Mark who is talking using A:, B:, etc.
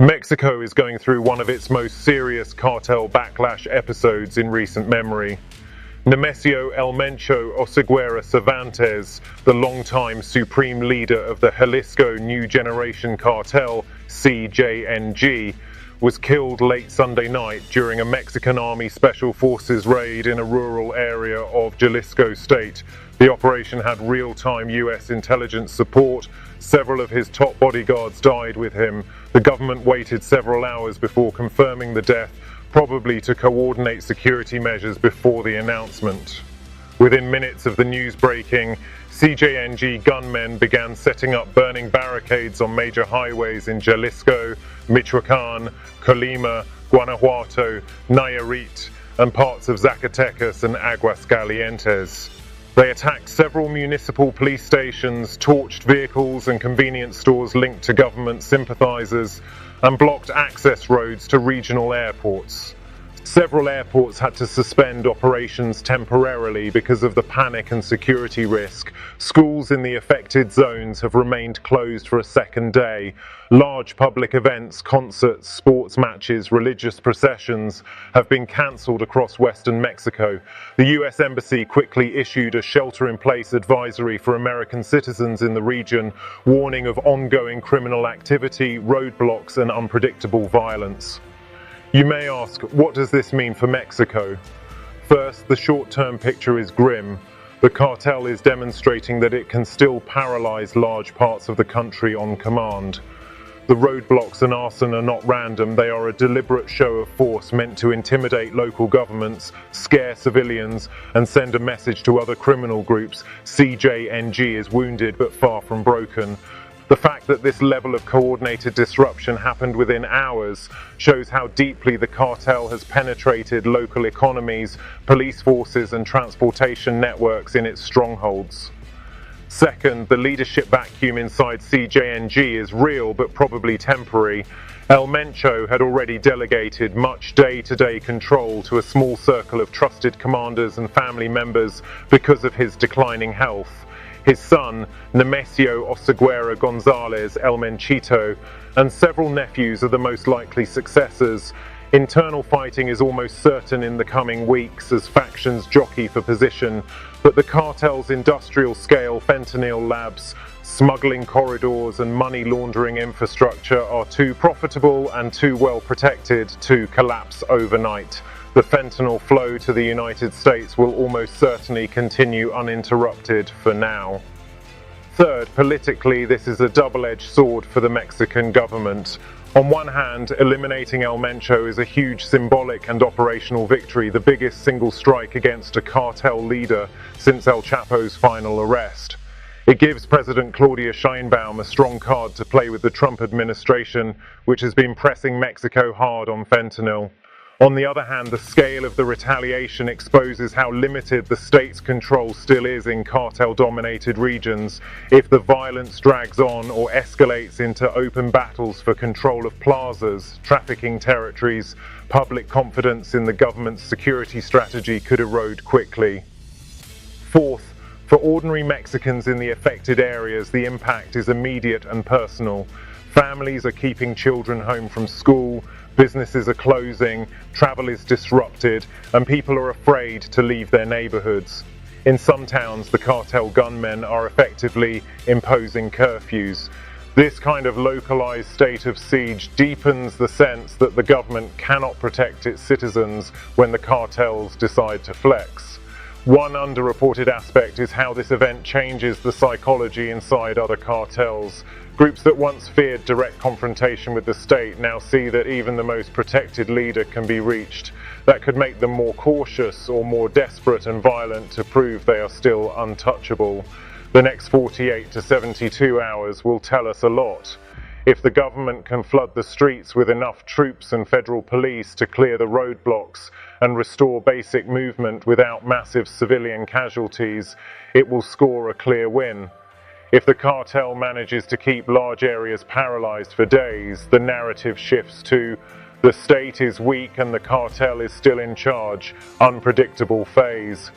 A: Mexico is going through one of its most serious cartel backlash episodes in recent memory. Nemesio Mencho Oseguera Cervantes, the longtime supreme leader of the Jalisco New Generation Cartel, CJNG, was killed late Sunday night during a Mexican Army Special Forces raid in a rural area of Jalisco state. The operation had real-time US intelligence support. Several of his top bodyguards died with him. The government waited several hours before confirming the death, probably to coordinate security measures before the announcement. Within minutes of the news breaking, CJNG gunmen began setting up burning barricades on major highways in Jalisco, Michoacán, Colima, Guanajuato, Nayarit, and parts of Zacatecas and Aguascalientes. They attacked several municipal police stations, torched vehicles and convenience stores linked to government sympathizers, and blocked access roads to regional airports. Several airports had to suspend operations temporarily because of the panic and security risk. Schools in the affected zones have remained closed for a second day. Large public events, concerts, sports matches, religious processions have been cancelled across western Mexico. The US Embassy quickly issued a shelter-in-place advisory for American citizens in the region, warning of ongoing criminal activity, roadblocks, and unpredictable violence. You may ask, what does this mean for Mexico? First, the short-term picture is grim. The cartel is demonstrating that it can still paralyze large parts of the country on command. The roadblocks and arson are not random, they are a deliberate show of force meant to intimidate local governments, scare civilians, and send a message to other criminal groups. CJNG is wounded but far from broken. The fact that this level of coordinated disruption happened within hours shows how deeply the cartel has penetrated local economies, police forces, and transportation networks in its strongholds. Second, the leadership vacuum inside CJNG is real but probably temporary. Mencho had already delegated much day-to-day control to a small circle of trusted commanders and family members because of his declining health. His son, Nemesio Oseguera Gonzalez El Menchito, and several nephews are the most likely successors. Internal fighting is almost certain in the coming weeks as factions jockey for position, but the cartel's industrial-scale fentanyl labs, smuggling corridors, and money laundering infrastructure are too profitable and too well protected to collapse overnight. The fentanyl flow to the United States will almost certainly continue uninterrupted for now. Third, politically, this is a double-edged sword for the Mexican government. On one hand, eliminating Mencho is a huge symbolic and operational victory, the biggest single strike against a cartel leader since El Chapo's final arrest. It gives President Claudia Sheinbaum a strong card to play with the Trump administration, which has been pressing Mexico hard on fentanyl. On the other hand, the scale of the retaliation exposes how limited the state's control still is in cartel-dominated regions. If the violence drags on or escalates into open battles for control of plazas, trafficking territories, public confidence in the government's security strategy could erode quickly. Fourth, for ordinary Mexicans in the affected areas, the impact is immediate and personal. Families are keeping children home from school, businesses are closing, travel is disrupted, and people are afraid to leave their neighborhoods. In some towns, the cartel gunmen are effectively imposing curfews. This kind of localized state of siege deepens the sense that the government cannot protect its citizens when the cartels decide to flex. One underreported aspect is how this event changes the psychology inside other cartels. Groups that once feared direct confrontation with the state now see that even the most protected leader can be reached. That could make them more cautious or more desperate and violent to prove they are still untouchable. The next 48 to 72 hours will tell us a lot. If the government can flood the streets with enough troops and federal police to clear the roadblocks and restore basic movement without massive civilian casualties, it will score a clear win. If the cartel manages to keep large areas paralyzed for days, the narrative shifts to the state is weak and the cartel is still in charge, unpredictable phase.